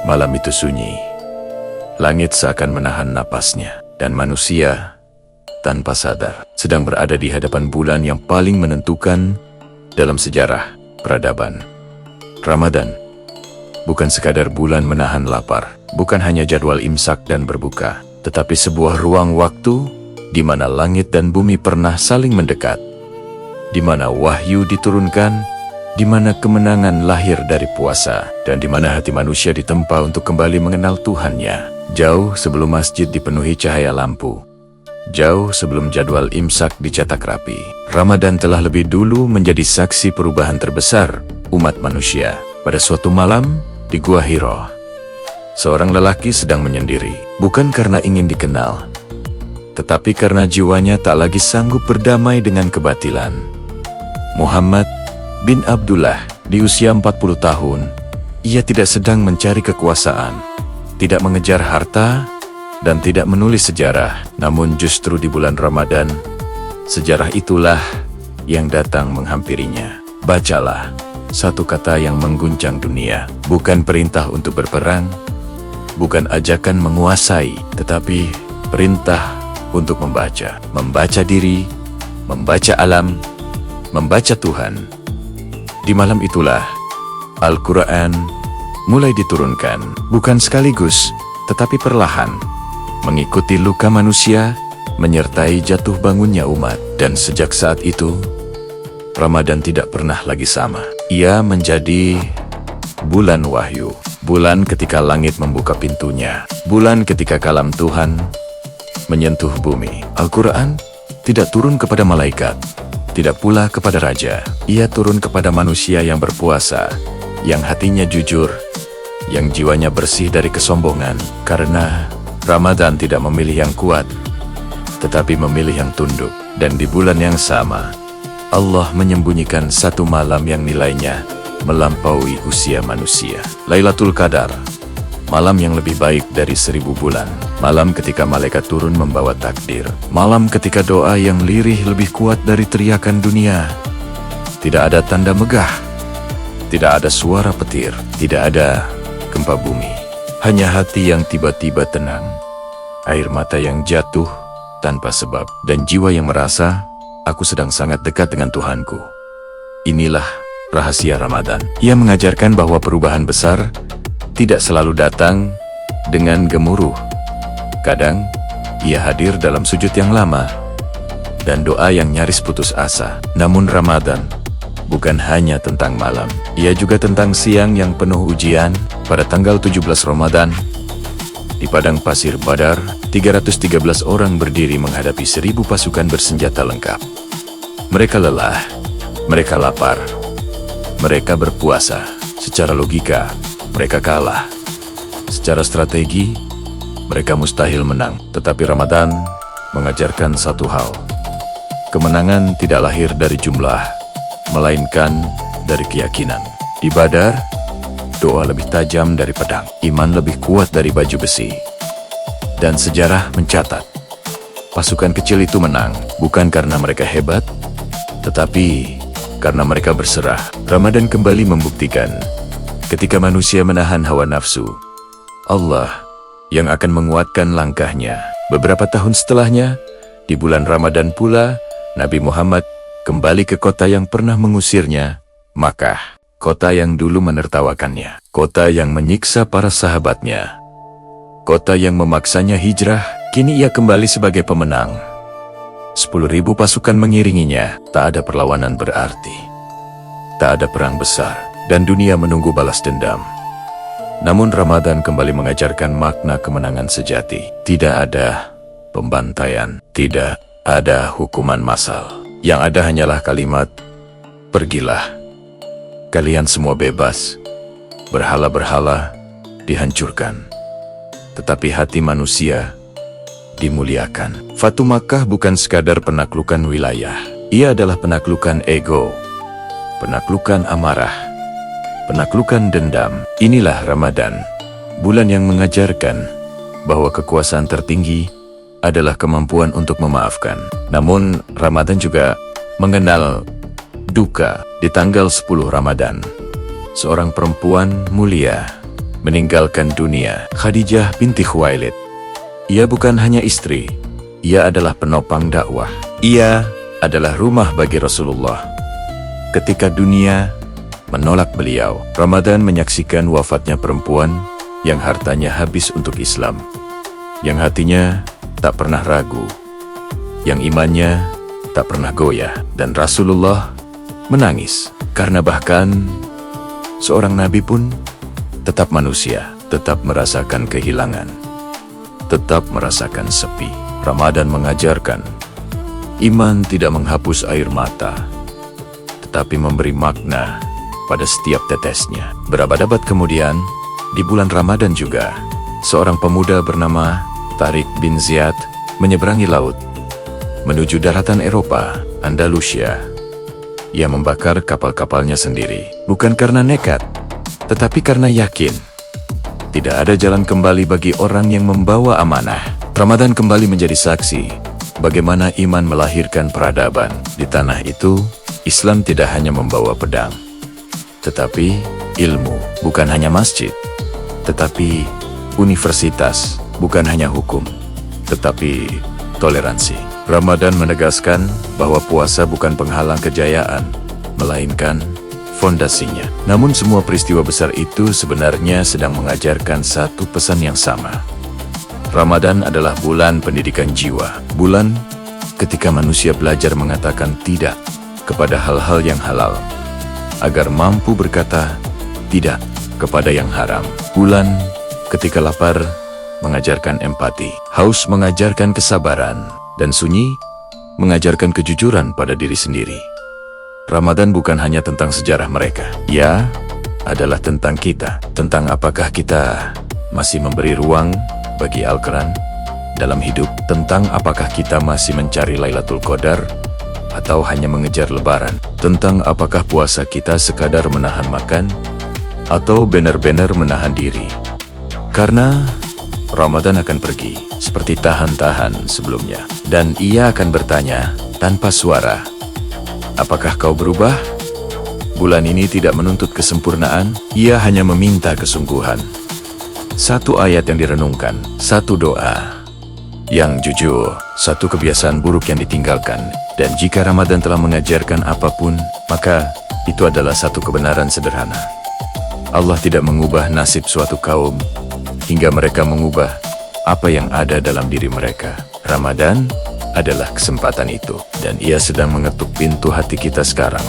Malam itu sunyi. Langit seakan menahan napasnya, dan manusia tanpa sadar sedang berada di hadapan bulan yang paling menentukan dalam sejarah peradaban. Ramadan bukan sekadar bulan menahan lapar, bukan hanya jadwal imsak dan berbuka, tetapi sebuah ruang waktu di mana langit dan bumi pernah saling mendekat, di mana wahyu diturunkan, di mana kemenangan lahir dari puasa, dan di mana hati manusia ditempa untuk kembali mengenal Tuhannya. Jauh sebelum masjid dipenuhi cahaya lampu, jauh sebelum jadwal imsak dicetak rapi, Ramadan telah lebih dulu menjadi saksi perubahan terbesar umat manusia. Pada suatu malam di Gua Hiro, seorang lelaki sedang menyendiri, bukan karena ingin dikenal, tetapi karena jiwanya tak lagi sanggup berdamai dengan kebatilan. Muhammad bin Abdullah, di usia 40 tahun, ia tidak sedang mencari kekuasaan, tidak mengejar harta, dan tidak menulis sejarah. Namun justru di bulan Ramadan, sejarah itulah yang datang menghampirinya. Bacalah satu kata yang mengguncang dunia, bukan perintah untuk berperang, bukan ajakan menguasai, tetapi perintah untuk membaca. Membaca diri, membaca alam, membaca Tuhan. Di malam itulah Al-Quran mulai diturunkan, bukan sekaligus, tetapi perlahan, mengikuti luka manusia, menyertai jatuh bangunnya umat. Dan sejak saat itu, Ramadan tidak pernah lagi sama. Ia menjadi bulan wahyu, bulan ketika langit membuka pintunya, bulan ketika kalam Tuhan menyentuh bumi. Al-Quran tidak turun kepada malaikat, tidak pula kepada raja. Ia turun kepada manusia yang berpuasa, yang hatinya jujur, yang jiwanya bersih dari kesombongan. Karena Ramadan tidak memilih yang kuat, tetapi memilih yang tunduk. Dan di bulan yang sama, Allah menyembunyikan satu malam yang nilainya melampaui usia manusia. Lailatul Qadar, malam yang lebih baik dari 1000 bulan. Malam ketika malaikat turun membawa takdir. Malam ketika doa yang lirih lebih kuat dari teriakan dunia. Tidak ada tanda megah, tidak ada suara petir, tidak ada gempa bumi. Hanya hati yang tiba-tiba tenang, air mata yang jatuh tanpa sebab, dan jiwa yang merasa, aku sedang sangat dekat dengan Tuhanku. Inilah rahasia Ramadan. Ia mengajarkan bahwa perubahan besar tidak selalu datang dengan gemuruh. Kadang, ia hadir dalam sujud yang lama dan doa yang nyaris putus asa. Namun Ramadan bukan hanya tentang malam, ia juga tentang siang yang penuh ujian. Pada tanggal 17 Ramadan, di padang pasir Badar, 313 orang berdiri menghadapi 1000 pasukan bersenjata lengkap. Mereka lelah, mereka lapar, mereka berpuasa. Secara logika, mereka kalah. Secara strategi, mereka mustahil menang. Tetapi Ramadan mengajarkan satu hal. Kemenangan tidak lahir dari jumlah, melainkan dari keyakinan. Di Badar, doa lebih tajam dari pedang, iman lebih kuat dari baju besi. Dan sejarah mencatat, pasukan kecil itu menang, bukan karena mereka hebat, tetapi karena mereka berserah. Ramadan kembali membuktikan, ketika manusia menahan hawa nafsu, Allah yang akan menguatkan langkahnya. Beberapa tahun setelahnya, di bulan Ramadan pula, Nabi Muhammad kembali ke kota yang pernah mengusirnya, Makkah. Kota yang dulu menertawakannya, kota yang menyiksa para sahabatnya, kota yang memaksanya hijrah. Kini ia kembali sebagai pemenang. 10.000 pasukan mengiringinya. Tak ada perlawanan berarti, tak ada perang besar, dan dunia menunggu balas dendam. Namun Ramadan kembali mengajarkan makna kemenangan sejati. Tidak ada pembantaian, tidak ada hukuman massal. Yang ada hanyalah kalimat, pergilah, kalian semua bebas. Berhala-berhala dihancurkan, tetapi hati manusia dimuliakan. Fatu Makkah bukan sekadar penaklukan wilayah. Ia adalah penaklukan ego, penaklukan amarah, penaklukan dendam. Inilah Ramadan, bulan yang mengajarkan bahwa kekuasaan tertinggi adalah kemampuan untuk memaafkan. Namun Ramadan juga mengenal duka. Di tanggal 10 Ramadan, seorang perempuan mulia meninggalkan dunia. Khadijah binti Khuwailid. Ia bukan hanya istri, ia adalah penopang dakwah. Ia adalah rumah bagi Rasulullah. Ketika dunia menolak beliau, Ramadan menyaksikan wafatnya perempuan yang hartanya habis untuk Islam, yang hatinya tak pernah ragu, yang imannya tak pernah goyah. Dan Rasulullah menangis, karena bahkan seorang nabi pun tetap manusia, tetap merasakan kehilangan, tetap merasakan sepi. Ramadan mengajarkan, iman tidak menghapus air mata, tetapi memberi makna pada setiap tetesnya. Berabad-abad kemudian, di bulan Ramadan juga, seorang pemuda bernama Tariq bin Ziyad menyeberangi laut menuju daratan Eropa, Andalusia. Ia membakar kapal-kapalnya sendiri, bukan karena nekat, tetapi karena yakin tidak ada jalan kembali bagi orang yang membawa amanah. Ramadan kembali menjadi saksi bagaimana iman melahirkan peradaban. Di tanah itu, Islam tidak hanya membawa pedang, tetapi ilmu. Bukan hanya masjid, tetapi universitas. Bukan hanya hukum, tetapi toleransi. Ramadan menegaskan bahwa puasa bukan penghalang kejayaan, melainkan fondasinya. Namun semua peristiwa besar itu sebenarnya sedang mengajarkan satu pesan yang sama. Ramadan adalah bulan pendidikan jiwa. Bulan ketika manusia belajar mengatakan tidak kepada hal-hal yang halal, agar mampu berkata tidak kepada yang haram. Bulan ketika lapar mengajarkan empati, haus mengajarkan kesabaran, dan sunyi mengajarkan kejujuran pada diri sendiri. Ramadan bukan hanya tentang sejarah mereka, ia adalah tentang kita, tentang apakah kita masih memberi ruang bagi Al-Quran dalam hidup, tentang apakah kita masih mencari Lailatul Qadar atau hanya mengejar lebaran, tentang apakah puasa kita sekadar menahan makan atau benar-benar menahan diri. Karena Ramadan akan pergi seperti tahan-tahan sebelumnya, dan ia akan bertanya tanpa suara, apakah kau berubah? Bulan ini tidak menuntut kesempurnaan, ia hanya meminta kesungguhan. Satu ayat yang direnungkan, satu doa yang jujur, satu kebiasaan buruk yang ditinggalkan. Dan jika Ramadan telah mengajarkan apapun, maka itu adalah satu kebenaran sederhana. Allah tidak mengubah nasib suatu kaum hingga mereka mengubah apa yang ada dalam diri mereka. Ramadan adalah kesempatan itu, dan ia sedang mengetuk pintu hati kita sekarang.